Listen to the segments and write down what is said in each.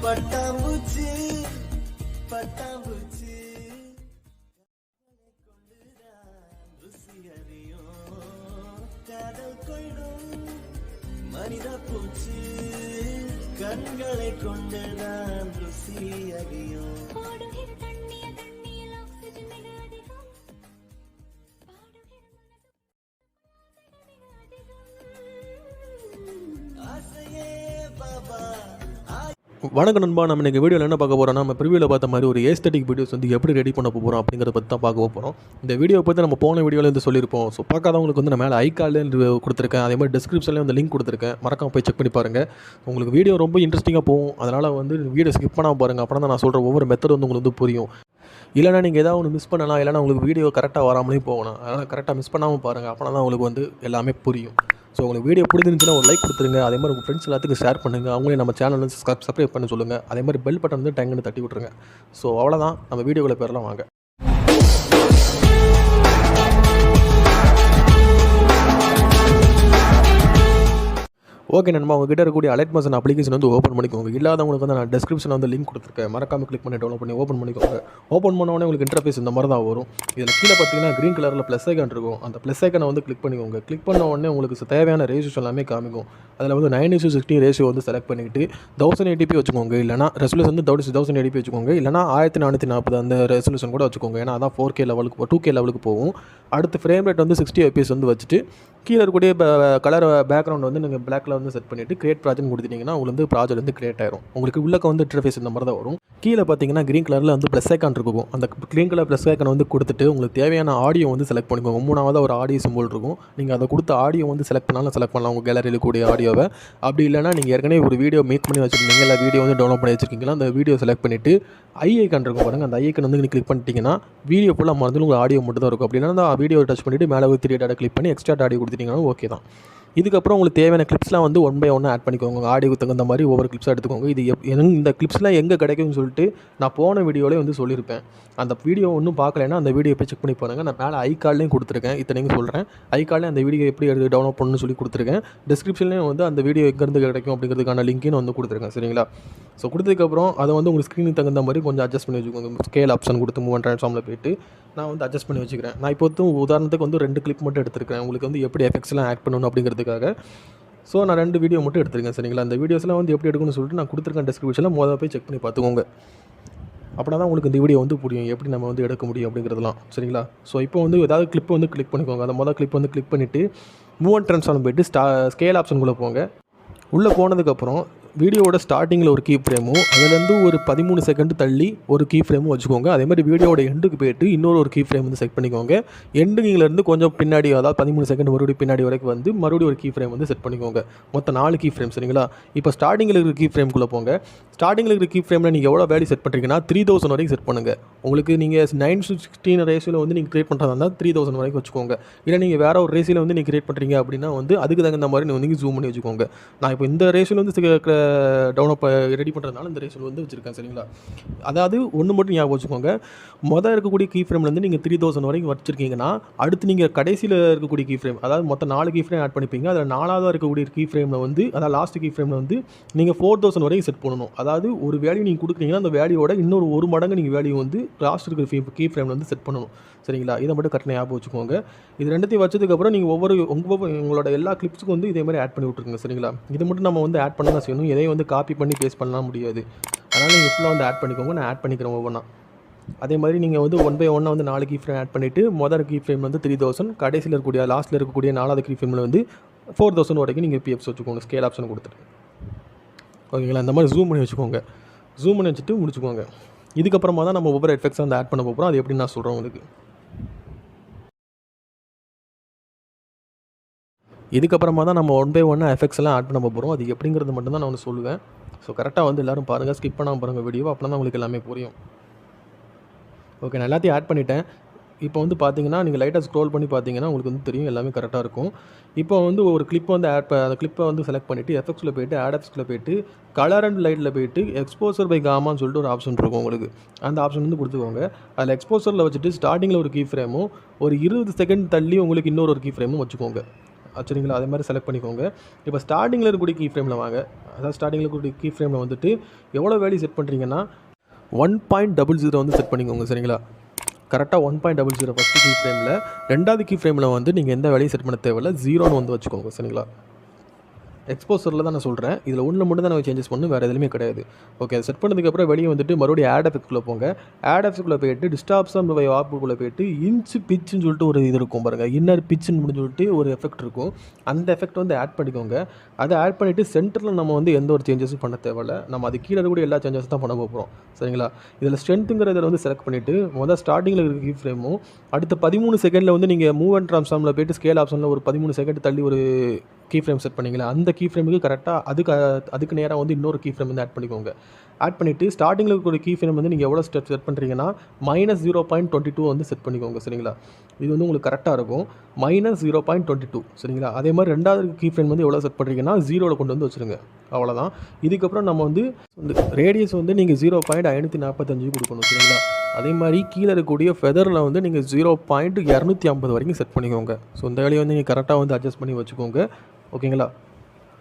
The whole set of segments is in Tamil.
பட்டாம்பூச்சி பட்டாம்பூச்சி ருசி அறியும் காதல் கொள்ளும் மனித பூச்சி கண்களை கொண்டுதான் ருசி அறியும் வணக்கம் நண்பா. நம்ம இன்றைக்கி வீடியோவில் என்ன பார்க்க போகிறோம்னா, நம்ம ப்ரிவியூவில் பார்த்த மாதிரி ஒரு ஏஸ்தட்டிக் வீடியோஸ் வந்து எப்படி ரெடி பண்ண போகிறோம் அப்படிங்கிறத பற்றி தான் பார்க்க போகிறோம். இந்த வீடியோ பற்றி நம்ம போன வீடியோவில் வந்து சொல்லியிருப்போம். ஸோ பார்க்காதவங்களுக்கு வந்து நான் மேலே ஐகார்டில் கொடுத்துருக்கேன், அதே மாதிரி டிஸ்கிரிப்ஷன்லேயும் வந்து லிங்க் கொடுத்துருக்கேன். மறக்காம போய் செக் பண்ணி பாருங்கள். உங்களுக்கு வீடியோ ரொம்ப இன்ட்ரெஸ்டிங்காக போகும். அதனால் வந்து வீடியோ ஸ்கிப் பண்ணாமல் பாருங்கள். அப்புறம் தான் நான் சொல்கிற ஒவ்வொரு மெத்தட் வந்து உங்களுக்கு வந்து புரியும். இல்லைனா நீங்கள் ஏதாவது ஒன்று மிஸ் பண்ணலாம், இல்லைனா உங்களுக்கு வீடியோ கரெக்டாக வராமலே போகணும். அதனால் கரெக்டாக மிஸ் பண்ணாமல் பாருங்கள். அப்போ தான் உங்களுக்கு வந்து எல்லாமே புரியும். ஸோ உங்களுக்கு வீடியோ பிடிச்சிருந்துச்சுன்னா ஒரு லைக் கொடுத்துருங்க. அதே மாதிரி உங்கள் ஃப்ரெண்ட்ஸ் எல்லாத்துக்கும் ஷேர் பண்ணுங்கள். அவங்களே நம்ம சேனல் வந்து சப்ஸ்கிரைப் பண்ண சொல்லுங்கள். அதே மாதிரி பெல் பட்டன் வந்து டங்குன்னு தட்டி விட்ருங்க. ஸோ அவ்வளோதான், நம்ம வீடியோக்குள்ளே போயிடலாம் வாங்க. ஓகே நண்பா, உங்ககிட்ட இருக்கக்கூடிய அலர்ட் மோஷன் அப்ளிகேஷன் வந்து ஓப்பன் பண்ணிக்கோங்க. இல்லாதவங்களுக்கு வந்து நான் டிஸ்கிரிப்ஷன் வந்து லிங்க் கொடுத்துருக்கேன். மறக்காமல் கிளிக் பண்ணி டவுன்லோட் பண்ணி ஓப்பன் பண்ணிக்கோங்க. ஓப்பன் பண்ணோடனே உங்களுக்கு இன்டர்ஃபேஸ் இந்த மாதிரி தான் வரும். இதில் கீழே பார்த்தீங்கன்னா க்ரீன் கலரில் ப்ளஸ் ஐக்கான் இருக்கும். அந்த ப்ளஸ் ஐக்கானை வந்து கிளிக் பண்ணிக்கோங்க. கிளிக் பண்ண உடனே உங்களுக்கு தேவையான ரேஷியோஸ் எல்லாமே காமிக்கும். அதில் வந்து 9:16 ரேஷியோ வந்து செலக்ட் பண்ணிவிட்டு 1080p வச்சுக்கோங்க. இல்லைனா ரெசல்யூஷன் வந்து 1080p வச்சுக்கோங்க. இல்லைனா 1440 அந்த ரெசல்யூஷன் கூட வச்சுக்கோங்க. ஏன்னா அதான் 4K லெவலுக்கு 2K லெவலுக்கு போகும். அடுத்து ஃப்ரேம் ரேட் வந்து 60 fps வந்து வச்சுட்டு கீழே இருக்கக்கூடிய கலர் பேக்ரவுண்ட் வந்து நீங்கள் பிளாக்ல வந்து செட் பண்ணிவிட்டு கிரியேட் ப்ராஜெக்ட் கொடுத்துட்டிங்கன்னா உங்களுக்கு வந்து ப்ராஜெக்ட் வந்து கிரியேட் ஆயிரும். உங்களுக்கு உள்ளக்க வந்து இன்டர்ஃபேஸ் இந்த மாதிரி தான் வரும். கீழே பார்த்தீங்கன்னா க்ரீன் கலரில் வந்து ப்ளஸ் ஐக்கான் இருக்கும். அந்த க்ரீன் கலர் ப்ளஸ் ஐக்கான் வந்து கொடுத்துட்டு உங்களுக்கு தேவையான ஆடியோ வந்து செலக்ட் பண்ணிக்கோங்க. மூணாவது ஒரு ஆடியோ சிம்பிள் இருக்கும். நீங்கள் அதை கொடுத்த ஆடியோ வந்து செலக்ட் பண்ணாலும் செலக்ட் பண்ணலாம் உங்கள் கேலரியில் கூடிய ஆடியோவை. அப்படி இல்லைனா நீங்கள் ஏற்கனவே ஒரு வீடியோ மேக் பண்ணி வச்சுருந்தீங்க, இல்லை வீடியோ வந்து டவுன்லோட் பண்ணி வச்சுருக்கீங்களா, அந்த வீடியோ செலக்ட் பண்ணிவிட்டு ஐக்கான் இருக்கும் பாருங்கள். அந்த ஐக்கான் வந்து நீங்கள் கிளிக் பண்ணிட்டீங்கன்னா வீடியோ ஃபுல்லாக மறந்து உங்களுக்கு ஆடியோ மட்டும் தான் இருக்கும். அப்படின்னா அந்த வீடியோ டச் பண்ணிவிட்டு மேலே ஒரு 3 டாட்டை கிளிக் பண்ணி எக்ஸ்ட்ரா ஆடியோ கொடுத்துட்டிங்கன்னா ஓகே தான். இதுக்கப்புறம் உங்களுக்கு தேவையான கிளிப்ஸ்லாம் வந்து 1 by 1 ஆட் பண்ணிக்கோங்க. ஆடியோக்கு தகுந்த மாதிரி ஒவ்வொரு கிளிப்ஸாக எடுத்துக்கோங்க. இது இந்த கிளிப்ஸ்லாம் எங்கே கிடைக்கும்னு சொல்லிட்டு நான் போன வீடியோவிலே வந்து சொல்லியிருப்பேன். அந்த வீடியோ ஒன்றும் பார்க்கலைன்னா அந்த வீடியோ போய் செக் பண்ணி பாருங்கள். நான் மேலே ஐகார்ட்லேயும் கொடுத்துருக்கேன். இத்தனைக்கும் சொல்கிறேன், ஐகார்ட்லேயும் அந்த வீடியோ எப்படி டவுன்லோட் பண்ணணும்னு சொல்லி கொடுத்துருக்கேன். டிஸ்கிரிப்ஷன்லேயும் வந்து அந்த வீடியோ எங்கேருந்து கிடைக்கும் அப்படிங்கிறதுக்கான லிங்க்கையும் வந்து கொடுத்துருக்கேன். சரிங்களா? ஸோ கொடுத்ததுக்கப்புறம் அதை வந்து உங்களுக்கு ஸ்க்ரீனுக்கு தகுந்த மாதிரி கொஞ்சம் அட்ஜஸ்ட் பண்ணி வச்சுக்கோங்க. ஸ்கேல் ஆப்ஷன் கொடுத்து மூவ் அண்ட் ட்ரான்ஸ்ஃபார்மில் போய்ட்டு நான் வந்து அட்ஜஸ்ட் பண்ணி வச்சுக்கிறேன். நான் இப்போ வந்து உதாரணத்துக்கு வந்து 2 கிளிப் மட்டும் எடுத்துருக்கேன். உங்களுக்கு வந்து எப்படி எஃபெக்ட்ஸ்லாம் ஆட் பண்ணணும் அப்படிங்கிறதுக்காக. ஸோ நான் 2 வீடியோ மட்டும் எடுத்துருக்கேன். சரிங்களா? அந்த வீடியோஸ்லாம் வந்து எப்படி எடுக்கணும்னு சொல்லிட்டு நான் கொடுத்துருக்கேன் டிஸ்கிரிப்ஷனில். முதல்ல போய் செக் பண்ணி பார்த்துக்கோங்க. அப்படின்னா தான் உங்களுக்கு இந்த வீடியோ வந்து புரியும், எப்படி நம்ம வந்து எடுக்க முடியும் அப்படிங்கிறதுலாம். சரிங்களா? ஸோ இப்போ வந்து ஏதாவது கிளிப் வந்து கிளிக் பண்ணிக்கோங்க. அந்த முதல் கிளிப் வந்து கிளிக் பண்ணிவிட்டு மூவ் அண்ட் ட்ரான்ஸ்ஃபார்ம் போய்ட்டு ஸ்கேல் ஆப்ஷனுக்குள்ளே போங்க. உள்ளே போனதுக்கப்புறம் வீடியோவோட ஸ்டார்டிங்கில் ஒரு கீ ஃப்ரேமும் அதுலேருந்து ஒரு 13 செகண்ட் தள்ளி ஒரு கீ ஃப்ரேமும் வச்சுக்கோங்க. அதேமாதிரி வீடியோட எண்டுக்கு போய்ட்டு இன்னொரு கீ ஃப்ரேம் வந்து செட் பண்ணிக்கோங்க. எண்டுங்கிலேருந்து கொஞ்சம் பின்னாடி, அதாவது 13 செகண்ட் மறுபடியும் பின்னாடி வரைக்கும் வந்து மறுபடியும் ஒரு கீ ஃப்ரேம் வந்து செட் பண்ணிக்கோங்க. மொத்தம் 4 கீ ஃப்ரேம். சரிங்களா? இப்போ ஸ்டார்டிங்கில் இருக்கிற கீ ஃப்ரேம்குள்ளே போங்க. ஸ்டார்டிங்கில் இருக்கிற கீ ஃப்ரேமில் நீங்கள் எவ்வளோ வேல்யூ செட் பண்ணுறீங்கன்னா 3000 வரைக்கும் செட் பண்ணுங்கள். உங்களுக்கு நீங்கள் 9:16 ரேஷியோவில் வந்து நீங்கள் கிரியேட் பண்ணுறதா இருந்தால் 3000 வரைக்கும் வச்சுக்கோங்க. இல்லை நீங்கள் வேறு ஒரு ரேஷியோவில் வந்து நீங்கள் கிரியேட் பண்ணுறீங்க அப்படின்னா வந்து அதுக்கு தகுந்த மாதிரி நீங்கள் ஜூம் பண்ணி வச்சுக்கோங்க. நான் இப்போ இந்த ரேஷியோவில் வந்து டவுன்லோட் ரெடி பண்ணுறதுனால இந்த ரேஷியோவில் வந்து வச்சுருக்கேன். சரிங்களா? அதாவது ஒன்று மட்டும் ஞாபகம் வச்சுக்கோங்க. மொதல் இருக்கக்கூடிய கீ ஃப்ரேம்லேருந்து நீங்கள் 3000 வரைக்கும் வச்சுருக்கீங்கன்னா அடுத்து நீங்கள் கடைசியில் இருக்கக்கூடிய கீ ஃப்ரேம், அதாவது மொத்தம் 4 கீ ஃப்ரேம் ஆட் பண்ணிப்பீங்க. அதில் 4ஆவதாக இருக்கக்கூடிய கீ ஃப்ரேமில் வந்து, அதாவது லாஸ்ட் கீ ஃப்ரேமில் வந்து நீங்கள் 4000 வரைக்கும் செட் பண்ணணும். அதாவது ஒரு வேல்யூ நீங்கள் கொடுக்குறீங்கன்னா அந்த வேல்யூவோட இன்னொரு 1 மடங்கு நீங்கள் வேல்யூ வந்து லாஸ்ட் இருக்கிற கீ ஃப்ரேமில் வந்து செட் பண்ணணும். சரிங்களா? இதை மட்டும் கரெக்டாக ஞாபகம் வச்சுக்கோங்க. இது ரெண்டுத்தையும் வச்சதுக்கப்புறம் நீங்கள் உங்களோட எல்லா கிளிப்ஸுக்கும் வந்து இதே மாதிரி ஆட் பண்ணி விட்ருங்க. சரிங்களா? இது மட்டும் நம்ம வந்து ஆட் பண்ண தான் செய்யணும். எதையும் வந்து காப்பி பண்ணி பேஸ்ட் பண்ணலாம் முடியாது. அதனால் நீங்கள் ஃபுல்லாக வந்து ஆட் பண்ணிக்கோங்க. நான் ஆட் பண்ணிக்கிறேன் ஒவ்வொன்றா. அதே மாதிரி நீங்கள் வந்து 1 by 1 வந்து 4 கீ ஃப்ரேம் ஆட் பண்ணிவிட்டு முதல் கீ ஃப்ரேம் வந்து 3000, கடைசியில் இருக்கக்கூடிய லாஸ்ட்டில் இருக்கக்கூடிய 4வது கீ ஃப்ரேமில் வந்து 4000 வரைக்கும் நீங்கள் பிஎஃப்ஸ் வச்சுக்கோங்க. ஸ்கேல் ஆப்ஷன் கொடுத்துட்டு ஓகேங்களா? இந்த மாதிரி ஜூம் பண்ணி வச்சுக்கோங்க. ஜூம் பண்ணி வச்சுட்டு முடிச்சுக்கோங்க. இதுக்கப்புறமா தான் நம்ம ஒவ்வொரு எஃபெக்ட்ஸை வந்து ஆட் பண்ண போகிறோம். அது எப்படின்னு நான் சொல்கிறேன் உங்களுக்கு. இதுக்கப்புறமா தான் நம்ம 1 by 1 எஃபெக்ட்ஸ் எல்லாம் ஆட் பண்ண போகிறோம். அது எப்படிங்கிறது மட்டும் தான் நான் ஒன்று சொல்லுவேன். ஸோ கரெக்டாக வந்து எல்லோரும் பாருங்கள், ஸ்கிப் பண்ணாமல் பாருங்கள் வீடியோ. அப்போ தான் உங்களுக்கு எல்லாமே புரியும். ஓகே, நான் எல்லாத்தையும் ஆட் பண்ணிட்டேன். இப்போ வந்து பார்த்தீங்கன்னா நீங்கள் லைட்டாக ஸ்க்ரோல் பண்ணி பார்த்தீங்கன்னா உங்களுக்கு வந்து தெரியும் எல்லாமே கரெக்டாக இருக்கும். இப்போ வந்து ஒரு கிளிப் வந்து அந்த கிளிப்பை வந்து செலக்ட் பண்ணிவிட்டு எஃபெக்ட்ஸில் போய்ட்டு ஆட் எஃபெக்ட்ஸில் போய்ட்டு கலர் அண்ட் லைட்டில் போய்ட்டு எக்ஸ்போசர் பை காமான்னு சொல்லிட்டு ஒரு ஆப்ஷன் இருக்கும் உங்களுக்கு. அந்த ஆப்ஷன் வந்து கொடுத்துக்கோங்க. அதில் எக்ஸ்போசரில் வச்சுட்டு ஸ்டார்டிங்கில் ஒரு கீ ஃப்ரேமும் ஒரு 20 செகண்ட் தள்ளி உங்களுக்கு இன்னொரு கீ ஃப்ரேமும் வச்சுக்கோங்க. சரிங்களா? அதே மாதிரி செலக்ட் பண்ணிக்கோங்க. இப்போ ஸ்டார்டிங்கில் இருக்கக்கூடிய கீ ஃப்ரேமில் வாங்க. அதாவது ஸ்டார்டிங்கில் இருக்கக்கூடிய கீ ஃப்ரேமில் வந்துட்டு எவ்வளோ வேல்யூ செட் பண்ணுறீங்கன்னா 1.00 வந்து செட் பண்ணிக்கோங்க. சரிங்களா? கரெக்டாக 1.00 ஃபஸ்ட்டு கீ ஃப்ரேமில். ரெண்டாவது கீ ஃப்ரேமில் வந்து நீங்கள் எந்த வேலையும் செட் பண்ண தேவையில்லை, 0ன்னு வந்து வச்சுக்கோங்க. சரிங்களா? எக்ஸ்போசரில் தான் நான் சொல்கிறேன். இதில் ஒன்று மட்டும் தான் நான் சேஞ்சஸ் பண்ணணும், வேறு எதுவுமே கிடையாது. ஓகே, அதை செட் பண்ணதுக்கப்புறம் வெளியே வந்துட்டு மறுபடியும் ஆட் எஃபெக்ட்குள்ளே போங்க. ஆட் எஃபெக்ட்குள்ளே போயிட்டு டிஸ்டார்ப்ஷன் பை ஆப்புக்குள்ளே போயிட்டு இன்ச்சு பிச்சுன்னு சொல்லிட்டு ஒரு இது இருக்கும் பாருங்கள், இன்னர் பிச்சுன்னு முடிஞ்சு சொல்லிட்டு ஒரு எஃபெக்ட் இருக்கும். அந்த எஃபெக்ட் வந்து ஆட் பண்ணிக்கோங்க. அதை ஆட் பண்ணிவிட்டு சென்டரில் நம்ம வந்து எந்த ஒரு சேஞ்சஸும் பண்ண தேவையில்லை. நம்ம அது கீழே இருக்கக்கூடிய எல்லா சேஞ்சஸ் தான் பண்ண போகிறோம். சரிங்களா? இதில் ஸ்ட்ரென்த்துங்கிறத வந்து செலக்ட் பண்ணிவிட்டு முதல் ஸ்டார்டிங்கில் இருக்கிற கீ ஃப்ரேமும் அடுத்த 13 செகண்டில் வந்து நீங்கள் மூவ் அண்ட் ட்ரான்ஸ்ஃபார்மில் போய்ட்டு ஸ்கேல் ஆப்ஷனில் ஒரு 13 செகண்ட் தள்ளி ஒரு கீ ஃப்ரேம் செட் பண்ணிங்களா, அந்த கீ ஃப்ரேமுக்கு கரெக்டாக அதுக்கு நேராக வந்து இன்னொரு கீ ஃப்ரேம் வந்து ஆட் பண்ணிக்கோங்க. ஆட் பண்ணிவிட்டு ஸ்டார்டிங்கில் இருக்கிற கீ ஃப்ரேம் வந்து நீங்கள் எவ்வளோ ஸ்டெப் செட் பண்ணுறீங்கன்னா -0.22 வந்து செட் பண்ணிக்கோங்க. சரிங்களா? இது வந்து உங்களுக்கு கரெக்டாக இருக்கும். -0.22. சரிங்களா? அதே மாதிரி ரெண்டாவது கீ ஃப்ரேம் வந்து எவ்வளோ செட் பண்ணுறீங்கன்னா 0வில் கொண்டு வந்து வச்சுருங்க. அவ்வளோதான். இதுக்கப்புறம் நம்ம வந்து ரேடியஸ் வந்து நீங்கள் 0.545 கொடுக்கணும். சரிங்களா? அதே மாதிரி கீழே இருக்கக்கூடிய ஃபெதரில் வந்து நீங்கள் 0.250 வரைக்கும் செட் பண்ணிக்கோங்க. ஸோ இந்த வேலையை வந்து நீங்கள் கரெக்டாக வந்து அட்ஜஸ்ட் பண்ணி வச்சுக்கோங்க. ஓகேங்களா?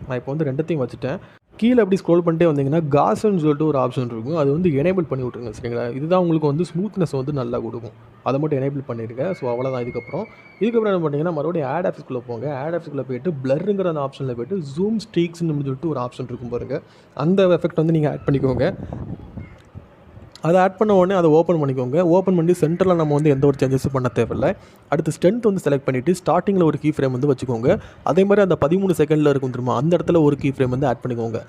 நான் இப்போ வந்து ரெண்டுத்தையும் வச்சுட்டேன். கீழே அப்படி ஸ்க்ரோல் பண்ணிட்டே வந்தீங்கன்னா காஸ்ன்னு சொல்லிட்டு ஒரு ஆப்ஷன் இருக்கும், அது வந்து எனேபிள் பண்ணி விட்ருங்க. சரிங்களா? இதுதான் உங்களுக்கு வந்து ஸ்மூத்னஸ் வந்து நல்லா கொடுக்கும். அதை மட்டும் எனேபிள் பண்ணிடுங்க. ஸோ அவ்வளோதான். இதுக்கப்புறம் என்ன பண்ணிங்கன்னா மறுபடியும் ஆட் ஆப்ஸ்க்குள்ளே போங்க. ஆட் ஆப்ஸ்க்குள்ளே போய்ட்டு பிளருங்கிற அந்த ஆப்ஷனில் போய்ட்டு ஜூம் ஸ்ட்ரீக்ஸ்னு சொல்லிட்டு ஒரு ஆப்ஷன் இருக்கும் பாருங்கள், அந்த எஃபெக்ட் வந்து நீங்கள் ஆட் பண்ணிக்கோங்க. அதை ஆட் பண்ண உடனே அதை ஓப்பன் பண்ணிக்கோங்க. ஓப்பன் பண்ணி சென்டரில் நம்ம வந்து எந்த ஒரு சேஞ்சஸும் பண்ண தேவையில்லை. அடுத்து ஸ்ட்ரென்த் வந்து செலக்ட் பண்ணிவிட்டு ஸ்டார்டிங்கில் ஒரு கீ ஃப்ரேம் வந்து வச்சுக்கோங்க. அதே மாதிரி அந்த 13 செகண்டில் இருக்கும் தெரியுமா, அந்த இடத்துல ஒரு கீ ஃப்ரேம் வந்து ஆட் பண்ணிக்கோங்க.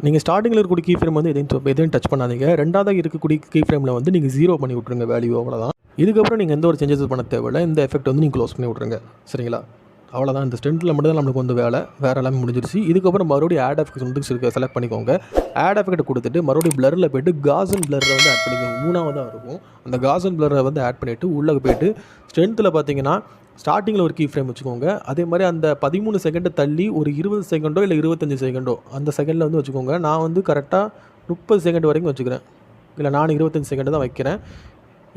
நீங்கள் ஸ்டார்டிங்கில் இருக்கக்கூடிய கீ ஃப்ரேம் வந்து எதையும் டச் பண்ணாதீங்க. ரெண்டாவது இருக்கக்கூடிய கீ ஃப்ரேமில் வந்து நீங்கள் 0 பண்ணி விட்ருங்க வேல்யூ. அவ்வளோதான். இதுக்கப்புறம் நீங்கள் எந்த ஒரு சேஞ்சஸும் பண்ண தேவையில்லை. இந்த எஃபெக்ட் வந்து நீங்கள் க்ளோஸ் பண்ணி விட்ருங்க. சரிங்களா? அவ்வளோதான். இந்த ஸ்ட்ரென்த்தில் மட்டும் தான் நம்மளுக்கு வந்து வேறு எல்லாமே முடிஞ்சிருச்சு. இதுக்கப்புறம் மறுபடியும் ஆட் எஃபெக்ட் வந்து செலக்ட் பண்ணிக்கோங்க. ஆட் எஃபெக்ட் கொடுத்துட்டு மறுபடியும் பிளரில் போய்ட்டு காசன் பிளரை வந்து ஆட் பண்ணிக்கோங்க. மூணாவதாக இருக்கும். அந்த காசன் பிளரை வந்து ஆட் பண்ணிவிட்டு உள்ளே போய்ட்டு ஸ்ட்ரென்த்தில் பார்த்தீங்கன்னா ஸ்டார்டிங்கில் ஒரு கீ ஃப்ரேம் வச்சுக்கோங்க. அதே மாதிரி அந்த 13 செகண்டை தள்ளி ஒரு 20 செகண்டோ இல்லை 25 செகண்டோ அந்த செகண்டில் வந்து வச்சுக்கோங்க. நான் வந்து கரெக்டாக 30 செகண்ட் வரைக்கும் வச்சுக்கிறேன். இல்லை, நான் 25 செகண்ட் தான் வைக்கிறேன்.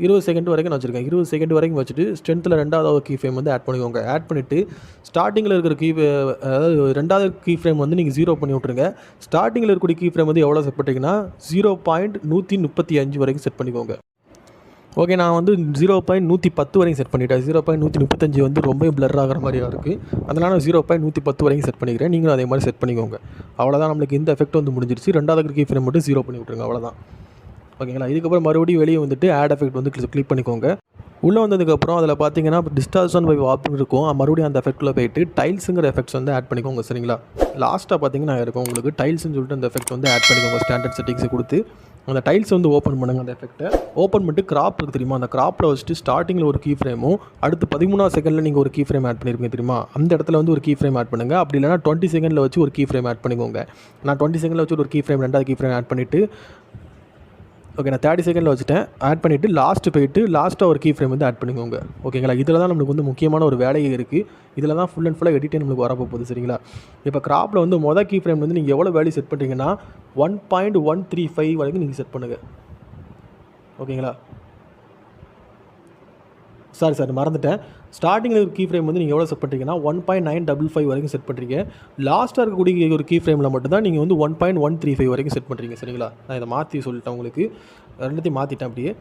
20 செகண்ட் வரைக்கும் நான் வச்சுருக்கேன். 20 செகண்ட் வரைக்கும் வச்சுட்டு ஸ்ட்ரென்த்தில் ரெண்டாவது கீ ஃப்ரேம் வந்து ஆட் பண்ணிக்கோங்க. ஆட் பண்ணிவிட்டு ஸ்டார்டிங்கில் இருக்கிற அதாவது ரெண்டாவது கீ ஃப்ரேம் வந்து நீங்கள் 0 பண்ணி விட்ருங்க. ஸ்டார்டிங்கில் இருக்கக்கூடிய கீ ஃப்ரேம் வந்து எவ்வளோ செட் பண்ணிட்டீங்கன்னா 0.135 வரைக்கும் செட் பண்ணிக்கோங்க. ஓகே, நான் வந்து 0.110 வரைக்கும் செட் பண்ணிட்டேன். 0.135 வந்து ரொம்ப பிளர் ஆகிற மாதிரியா இருக்குது. அதனால் நான் 0.110 வரைக்கும் செட் பண்ணிக்கிறேன். நீங்களும் அதே மாதிரி செட் பண்ணிக்கோங்க. அவ்வளோதான். நம்மளுக்கு இந்த எஃபெக்ட் வந்து முடிஞ்சிருச்சு. ரெண்டாவது கீ ஃப்ரேம் மட்டும் 0 பண்ணி விட்ருங்க. அவ்வளோதான். ஓகேங்களா? இதுக்கப்புறம் மறுபடியும் வெளியே வந்துட்டு ஆட் எஃபெக்ட் வந்து கிளிக் பண்ணிக்கோங்க. உள்ளே வந்ததுக்கப்புறம் அதில் பார்த்தீங்கன்னா டிஸ்டார்ஷன் பை ஆப்ஷன் இருக்கும். மறுபடியும் அந்த எஃபெக்ட்டில் போய்ட்டு டைல்ஸுங்கிற எஃபெக்ட்ஸ் வந்து ஆட் பண்ணிக்கோங்க. சரிங்களா? லாஸ்ட்டாக பார்த்தீங்கன்னா இருக்கும் உங்களுக்கு டைல்ஸ்னு சொல்லிட்டு அந்த எஃபெக்ட் வந்து ஆட் பண்ணிக்கோங்க. ஸ்டாண்டர்ட் செட்டிங்ஸை கொடுத்து அந்த டைல்ஸ் வந்து ஓப்பன் பண்ணுங்கள். அந்த எஃபெக்ட்டை ஓப்பன் பண்ணிட்டு கிராப் இருக்குது தெரியுமா, அந்த கிராப்பில் வச்சுட்டு ஸ்டார்டிங்கில் ஒரு கீ ஃப்ரேமும் அடுத்து 13 செகண்டில் நீங்கள் ஒரு கீ ஃப்ரேம் ஆட் பண்ணியிருப்பீங்க தெரியுமா, அந்த இடத்துல வந்து ஒரு கீ ஃப்ரேம் ஆட் பண்ணுங்கள். அப்படி இல்லைனா 20 செகண்டில் வச்சு ஒரு கீ ஃப்ரேம் ஆட் பண்ணிக்கோங்க. நான் 20 செகண்டில் வச்சு ஒரு கீ ஃப்ரேம் ரெண்டாவது கீ ஃப்ரேம் ஆட் பண்ணிவிட்டு ஓகே, நான் 30 செகண்டில் வச்சுட்டேன். ஆட் பண்ணிவிட்டு லாஸ்ட்டாக ஒரு கீ ஃப்ரேம் வந்து ஆட் பண்ணிக்கோங்க. ஓகேங்களா? இதில் தான் நம்மளுக்கு வந்து முக்கியமான ஒரு வேலையே இருக்குது. இதில் தான் ஃபுல் அண்ட் ஃபுல்லாக எடிட்டே நம்மளுக்கு வரப்போ போகுது. சரிங்களா? இப்போ கிராப்பில் வந்து மொதல் கீ ஃப்ரேம் வந்து நீங்கள் எவ்வளோ வேல்யூ செட் பண்ணுறீங்கன்னா 1.135 வரைக்கும் நீங்கள் செட் பண்ணுங்கள். ஓகேங்களா? சாரி மறந்துட்டேன். ஸ்டார்டிங்கில் ஒரு கீ ஃப்ரேம் வந்து நீங்கள் எவ்வளோ செட் பண்ணுறீங்கன்னா 1.955 வரைக்கும் செட் பண்ணுறீங்க. லாஸ்ட்டாக இருக்கக்கூடிய ஒரு கீ ஃப்ரேமில் மட்டும் தான் நீங்கள் வந்து 1.135 வரைக்கும் செட் பண்ணுறீங்க. சரிங்களா? நான் இதை மாற்றி சொல்லிட்டேன் உங்களுக்கு, ரெண்டுத்தையும் மாற்றிட்டேன். அப்படியே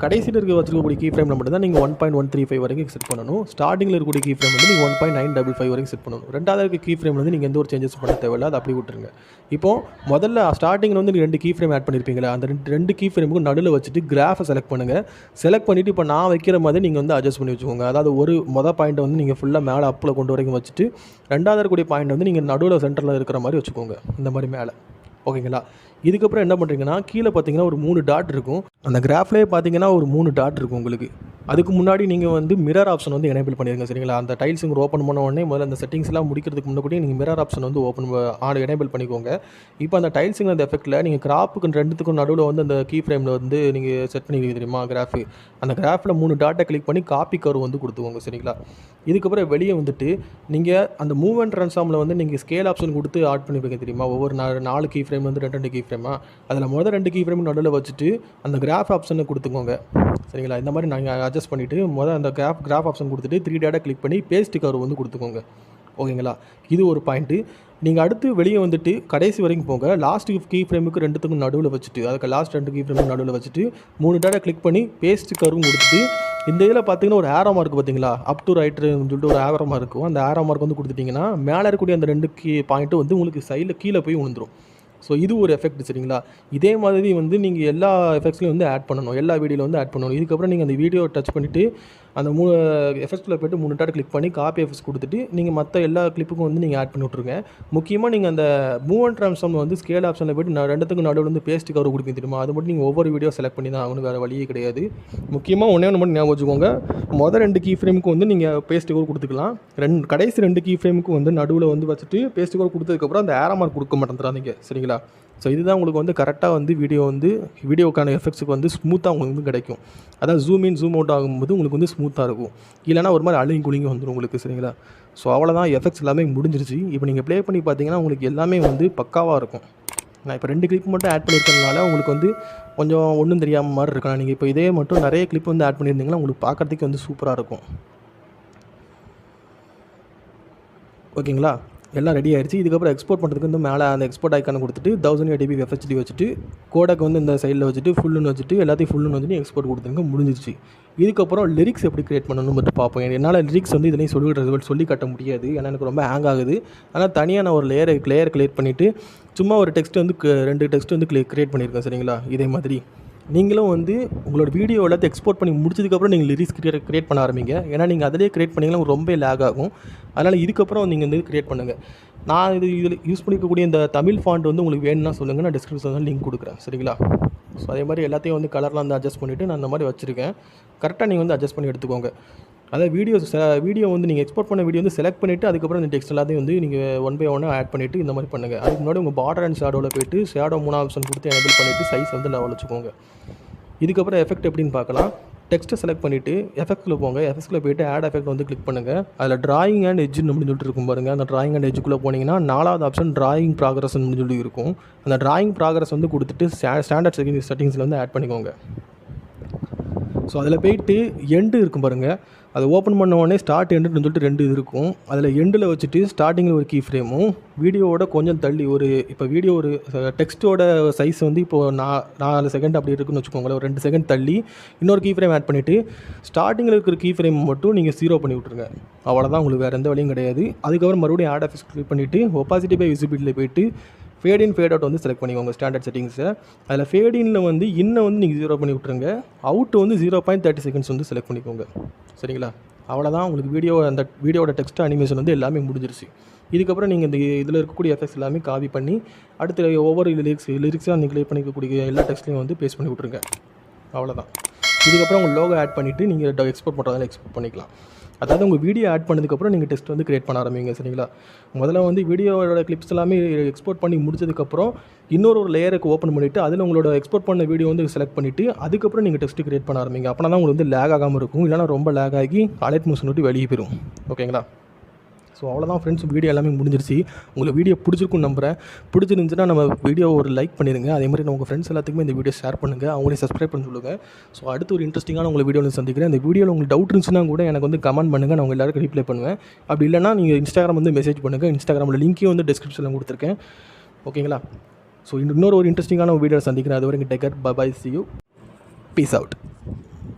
கடைசியில் வச்சுருக்கக்கூடிய கீ ஃப்ரேமில் மட்டும் தான் நீங்கள் 1.135 வரைக்கும் செட் பண்ணணும். ஸ்டார்டிங்கில் இருக்கக்கூடிய கீ ஃப்ரேம் வந்து நீங்கள் 1.955 வரைக்கும் செட் பண்ணணும். ரெண்டாவது கீ ஃப்ரேம் வந்து நீங்கள் எந்த ஒரு சேஞ்சஸ் பண்ண தேவையில்லை, அதை அப்படி விட்டுருங்க. இப்போது முதல்ல ஸ்டார்டிங்கில் வந்து நீங்கள் 2 கீ ஃப்ரேம் ஆட் பண்ணியிருப்பீங்களா, அந்த ரெண்டு கீ ஃப்ரேமுக்கு நடுவில் வச்சுட்டு கிராஃபை செலக்ட் பண்ணுங்கள். செலக்ட் பண்ணிவிட்டு இப்போ நான் வைக்கிற மாதிரி நீங்கள் வந்து அட்ஜஸ்ட் பண்ணி வச்சுக்கோங்க. அதாவது ஒரு பாயிண்ட்டை வந்து நீங்கள் ஃபுல்லாக மேலே அப்பில் கொண்டு வரைக்கும் வச்சுட்டு ரெண்டாவது இருக்கக்கூடிய பாயிண்ட் வந்து நீங்கள் நடுவில் சென்டரில் இருக்கிற மாதிரி வச்சுக்கோங்க, இந்த மாதிரி மேலே. ஓகேங்களா? இதுக்கப்புறம் என்ன பண்ணுறீங்கன்னா கீழே பார்த்தீங்கன்னா ஒரு 3 டாட் இருக்கும். அந்த கிராஃப்லேயே பார்த்தீங்கன்னா ஒரு 3 டாட் இருக்கும் உங்களுக்கு. அதுக்கு முன்னாடி நீங்கள் வந்து மிரர் ஆப்ஷன் வந்து எனேபிள் பண்ணிடுங்க. சரிங்களா? அந்த டைல்ஸ் இங்கே ஓப்பன் பண்ண உடனே முதல்ல அந்த செட்டிங்ஸ்லாம் முடிக்கிறதுக்கு முன்னாடி நீங்கள் மிரர் ஆப்ஷன் வந்து எனேபிள் பண்ணிக்கோங்க. இப்போ அந்த டைல்ஸுங்கிற அந்த எஃபெக்ட்டில் நீங்கள் கிராப்புக்கு ரெண்டுத்துக்கும் நடுவில் வந்து அந்த கீ ஃப்ரேமில் வந்து நீங்கள் செட் பண்ணிக்கிறீங்க தெரியுமா கிராஃபு, அந்த கிராஃபில் 3 டாட்டை கிளிக் பண்ணி காப்பி கர்வ் வந்து கொடுத்துக்கோங்க. சரிங்களா? இதுக்கப்புறம் வெளியே வந்துட்டு நீங்கள் அந்த மூவ் அண்ட் ட்ரான்ஸ்ஃபார்மில் வந்து நீங்கள் ஸ்கேல் ஆப்ஷன் கொடுத்து ஆட் பண்ணிப்பீங்க தெரியுமா, ஒவ்வொரு 4 கீ ஃப்ரேம் வந்து 2 கீ ஃப்ரேமா, அதில் 2 கீ ஃப்ரேம் நடுவில் வச்சுட்டு அந்த கிராஃப் ஆப்ஷனை கொடுத்துக்கோங்க. சரிங்களா? இந்த மாதிரி நாங்கள் அட்ஜஸ்ட் பண்ணிவிட்டு அந்த கிராஃப் ஆப்ஷன் கொடுத்துட்டு 3 டாட்டை கிளிக் பண்ணி பேஸ்ட் கர்வ் வந்து கொடுத்துக்கோங்க. ஓகேங்களா, இது ஒரு பாயிண்ட்டு. நீங்கள் அடுத்து வெளியே வந்துட்டு கடைசி வரைக்கும் போங்க. லாஸ்ட் கீ ஃப்ரேமுக்கு 2த்துக்கும் நடுவில் வச்சுட்டு, அதுக்கு லாஸ்ட் 2 கீ ஃப்ரேமுக்கு நடுவில் வச்சுட்டு 3 டாட்டா கிளிக் பண்ணி பேஸ்ட் கர்வும் கொடுத்துட்டு, இந்த இதில் பார்த்தீங்கன்னா ஒரு ஆரோ மார்க் பார்த்தீங்களா, அப் டு ரைட்டுன்னு சொல்லிட்டு ஒரு ஆரோ மார்க் இருக்கும். அந்த ஆரோ மார்க் வந்து கொடுத்துட்டிங்கன்னா மேலே இருக்கக்கூடிய அந்த 2 பாயிண்ட்டு வந்து உங்களுக்கு சைடில் கீழே போய் விழுந்துடும். ஸோ இது ஒரு எஃபெக்ட். சரிங்களா, இதே மாதிரி வந்து நீங்கள் எல்லா எஃபெக்ட்ஸ்லையும் வந்து ஆட் பண்ணணும், எல்லா வீடியோவில் வந்து ஆட் பண்ணணும். இதுக்கப்புறம் நீங்கள் அந்த வீடியோ டச் பண்ணிவிட்டு அந்த 3 எஃபெக்ட்ஸில் போய்ட்டு 3 டாட் கிளிக் பண்ணி காப்பி எஃபெக்ட்ஸ் கொடுத்துட்டு நீங்கள் மற்ற எல்லா கிளிப்புக்கும் வந்து நீங்கள் ஆட் பண்ணி விட்ருங்க. முக்கியமாக நீங்கள் அந்த மூவ் அண்ட் ட்ரான்ஸ்ஃபார்ம் வந்து ஸ்கேல் ஆப்ஷனில் போய்ட்டு 2த்துக்கும் நடுவில் வந்து பேஸ்ட் கவர் கொடுப்பீங்க தெரியுமா, அது மட்டும் நீங்கள் ஒவ்வொரு வீடியோ செலக்ட் பண்ணி தான் ஆகணும், வேறு வழியே கிடையாது. முக்கியமாக ஒன்று மட்டும் ஞாபகம் வச்சுக்கோங்க, மொதல் 2 கீ ஃப்ரேமுக்கு வந்து நீங்கள் பேஸ்ட் கவர் கொடுத்துக்கலாம். கடைசி 2 கீ ஃப்ரேமுக்கு வந்து நடுவில் வந்து வச்சுட்டு பேஸ்ட் கவர் கொடுத்ததுக்கப்புறம் அந்த ஆரோ மார்க் கொடுக்க மாட்டேங்கிறாதீங்க. சரிங்களா, ஸோ இதுதான் உங்களுக்கு வந்து கரெக்டாக வந்து வீடியோக்கான எஃபெக்ட்ஸுக்கு வந்து ஸ்மூத்தாக உங்களுக்கு வந்து கிடைக்கும். அதாவது ஜூம் இன் ஜூம் அவுட் ஆகும்போது உங்களுக்கு வந்து ஸ்மூத்தாக இருக்கும், இல்லைனா ஒரு மாதிரி அழிங்க குளிங்க வந்துடும் உங்களுக்கு. சரிங்களா, ஸோ அவ்வளோதான், எஃபெக்ட்ஸ் எல்லாமே முடிஞ்சிருச்சு. இப்போ நீங்கள் ப்ளே பண்ணி பார்த்தீங்கன்னா உங்களுக்கு எல்லாமே வந்து பக்காவாக இருக்கும். நான் இப்போ 2 கிளிப் மட்டும் ஆட் பண்ணியிருக்கிறதுனால உங்களுக்கு வந்து கொஞ்சம் ஒன்றும் தெரியாமல் மாதிரி இருக்கலாம். நீங்கள் இப்போ இதே மட்டும் நிறைய கிளிப் வந்து ஆட் பண்ணியிருந்தீங்கன்னா உங்களுக்கு பார்க்குறதுக்கு வந்து சூப்பராக இருக்கும். ஓகேங்களா, எல்லாம் ரெடி ஆயிடுச்சு. இதுக்கப்புறம் எக்ஸ்போர்ட் பண்ணுறதுக்கு வந்து மேலே அந்த எக்ஸ்போர்ட் ஐக்கானை கொடுத்துட்டு 1080p FHD வச்சுட்டு கோடக் வந்து இந்த சைடில் வச்சுட்டு ஃபுல்லுன்னு வச்சுட்டு எல்லாத்தையும் ஃபுல்லுன்னு வச்சுட்டு எக்ஸ்போர்ட் கொடுத்துருங்க, முடிஞ்சிருச்சு. இதுக்கப்புறம் லிரிக்ஸ் எப்படி கிரியேட் பண்ணணும்னு மட்டும் பார்ப்போம். என்னால் லிரிக்ஸ் வந்து இதுலேயும் சொல்லி காட்ட முடியாது, ஏன்னா எனக்கு ரொம்ப ஹேங் ஆகுது. ஆனால் தனியாக நான் ஒரு லேயர் கிளியர் பண்ணிவிட்டு சும்மா ஒரு டெக்ஸ்ட் வந்து 2 டெக்ஸ்ட் வந்து கிரியேட் பண்ணியிருக்கேன். சரிங்களா, இதே மாதிரி நீங்களும் வந்து உங்களோட வீடியோ எல்லாத்தையும் எக்ஸ்போர்ட் பண்ணி முடிச்சதுக்கப்புறம் நீங்கள் லிரிக்ஸ் கிரியேட் பண்ண ஆரம்பிங்க. ஏன்னா நீங்கள் அதிலே கிரியேட் பண்ணிங்கன்னா ரொம்ப லேக் ஆகும். அதனால் இதுக்கப்புறம் நீங்கள் வந்து கிரியேட் பண்ணுங்கள். நான் இதில் யூஸ் பண்ணிக்கக்கூடிய இந்த தமிழ் ஃபாண்ட் வந்து உங்களுக்கு வேணும்னா சொல்லுங்கள், நான் டிஸ்கிரிப்ஷனில் லிங்க் கொடுக்குறேன். சரிங்களா, ஸோ அதே மாதிரி எல்லாத்தையும் வந்து கலர்லாம் வந்து அட்ஜஸ்ட் பண்ணிவிட்டு நான் அந்த மாதிரி வச்சுருக்கேன். கரெக்டாக நீங்கள் வந்து அட்ஜஸ்ட் பண்ணி எடுத்துக்கோங்க. அதாவது வீடியோ வந்து நீங்கள் எக்ஸ்போர்ட் பண்ண வீடியோ வந்து செலக்ட் பண்ணிவிட்டு அதுக்கப்புறம் இந்த டெக்ஸ்ட் எல்லாத்தையும் வந்து நீங்கள் 1 by 1 ஆட் பண்ணிவிட்டு இந்த மாதிரி பண்ணுங்கள். அதுக்கு முன்னாடி உங்கள் பார்டர் அண்ட் ஷேடோவில் போய்ட்டு ஷேடோ 3 ஆப்ஷன் கொடுத்து எனேபிள் பண்ணிவிட்டு சைஸ் வந்து லெவல் வச்சுக்கோங்க. இதுக்கப்புறம் எஃபெக்ட் எப்படின்னு பார்க்கலாம். டெக்ஸ்ட்டை செலக்ட் பண்ணிவிட்டு எஃபெக்ட்ஸில் போங்க. எஃபெக்ட்ஸில் போய்ட்டு ஆட் எஃபெக்ட் வந்து கிளிக் பண்ணுங்கள். அதில் டிராயிங் அண்ட் எட்ஜுன்னு அப்படின்னு சொல்லிட்டு இருக்கும் பாருங்கள். அந்த டிராயிங் அண்ட் எட்ஜுக்குள்ளே போனீங்கன்னா 4வது ஆப்ஷன் டிராயிங் ப்ராக்ரஸ்ன்னு சொல்லி இருக்கும். அந்த டிராயிங் ப்ராக்ரஸ் வந்து கொடுத்துட்டு ஸ்டாண்டர்ட் செட்டிங்ஸில் வந்து ஆட் பண்ணிக்கோங்க. ஸோ அதில் போய்ட்டு எண்டு இருக்கும் பாருங்கள், அதை ஓப்பன் பண்ண உடனே ஸ்டார்ட் எண்டுன்னு சொல்லிட்டு 2 இது இருக்கும். அதில் எண்டில் வச்சுட்டு ஸ்டார்டிங்கில் ஒரு கீ ஃப்ரேமும் வீடியோவோட கொஞ்சம் தள்ளி இப்போ வீடியோ ஒரு டெக்ஸ்ட்டோட சைஸ் வந்து இப்போது 4 செகண்ட் அப்படி இருக்குன்னு வச்சுக்கோங்களேன், ஒரு 2 செகண்ட் தள்ளி இன்னொரு கீ ஃப்ரேம் ஆட் பண்ணிவிட்டு ஸ்டார்டிங்கில் இருக்கிற கீ ஃப்ரேம் மட்டும் நீங்கள் 0 பண்ணி விட்ருங்க. அவ்வளோதான், உங்களுக்கு வேறு எந்த வழியும் கிடையாது. அதுக்கப்புறம் மறுபடியும் ஆட் எஃபெக்ட்ஸ் கிளிக் பண்ணிவிட்டு ஒப்பாசிட்டி பை விசிபிலிட்டியில் போய்ட்டு ஃபேட் இன் ஃபேட் அவுட் வந்து செலக்ட் பண்ணிக்கோங்க ஸ்டாண்டர்ட் செட்டிங்ஸை. அதில் ஃபேட் இனில் வந்து வந்து நீங்கள் 0 பண்ணி விட்ருங்க. அவுட் வந்து 0.30 செகண்ட்ஸ் வந்து செலக்ட் பண்ணிக்கோங்க. சரிங்களா, அவ்வளோதான், உங்களுக்கு அந்த வீடியோட டெக்ஸ்ட் அனிமேஷன் வந்து எல்லாமே முடிஞ்சிருச்சு. இதுக்கப்புறம் நீங்கள் இந்த இதில் இருக்கக்கூடிய எஃபெக்ட்ஸ் எல்லாமே காப்பி பண்ணி அடுத்த ஒவ்வொரு லிரிக்ஸாக நீங்கள் கிளிக் பண்ணிக்கக்கூடிய எல்லா டெக்ஸ்ட்லையும் வந்து பேஸ்ட் பண்ணி விட்ருங்க. அவ்வளோதான். இதுக்கப்புறம் உங்கள் லோகோ ஆட் பண்ணிவிட்டு நீங்கள் எக்ஸ்போர்ட் பண்ணுறதால எக்ஸ்போர்ட் பண்ணிக்கலாம். அதாவது உங்கள் வீடியோ ஆட் பண்ணதுக்கப்புறம் நீங்கள் டெக்ஸ்ட் வந்து கிரியேட் பண்ண ஆரம்பிங்க. சரிங்களா, முதல்ல வந்து வீடியோவோட கிளிப்ஸ் எல்லாமே எக்ஸ்போர்ட் பண்ணி முடிச்சதுக்கப்புறம் இன்னொரு லேயருக்கு ஓப்பன் பண்ணிவிட்டு அதில் உங்களோட எக்ஸ்போர்ட் பண்ண வீடியோ வந்து செலக்ட் பண்ணிவிட்டு அதுக்கப்புறம் நீங்கள் டெக்ஸ்ட் கிரியேட் பண்ண ஆரம்பிங்க. அப்படின்னா தான் உங்களுக்கு வந்து லேக் ஆகாமல் இருக்கும், இல்லைனா ரொம்ப லேக் ஆகி அலைட் மோஷன் விட்டு வெளியே போயிடும். ஓகேங்களா, ஸோ அவ்வளோதான் ஃப்ரெண்ட்ஸ், வீடியோ எல்லாமே முடிஞ்சிருச்சு. உங்களுக்கு வீடியோ பிடிச்சிருக்குன்னு நம்புகிறேன். பிடிச்சிருந்துச்சுன்னா நம்ம வீடியோ ஒரு லைக் பண்ணிடுங்க. அதே மாதிரி உங்கள் ஃப்ரெண்ட்ஸ் எல்லாத்துக்குமே இந்த வீடியோ ஷேர் பண்ணுங்கள், அவங்களே சப்ஸ்கிரைப் பண்ண சொல்லுங்கள். ஸோ அடுத்து ஒரு இன்ட்ரெஸ்டிங்கான உங்களை வீடியோவில் சந்திக்கிறேன். இந்த வீடியோவில் உங்களுக்கு டவுட் இருந்துச்சுன்னா கூட எனக்கு வந்து கமெண்ட் பண்ணுங்கள், நான் உங்கள் எல்லாருக்கும் ரிப்ளை பண்ணுவேன். அப்படி இல்லைனா நீங்கள் இன்ஸ்டாகிராம் வந்து மெசேஜ் பண்ணுங்கள். இன்ஸ்டாகிராமில் லிங்க்கையும் வந்து டிஸ்கிரிப்ஷனில் கொடுத்துருக்கேன். ஓகேங்களா, ஸோ இன்னொரு ஒரு இன்ட்ரெஸ்டிங்கான வீடியோ சந்திக்கிறேன். அது வரைக்கும் take care, bye, see you, peace out.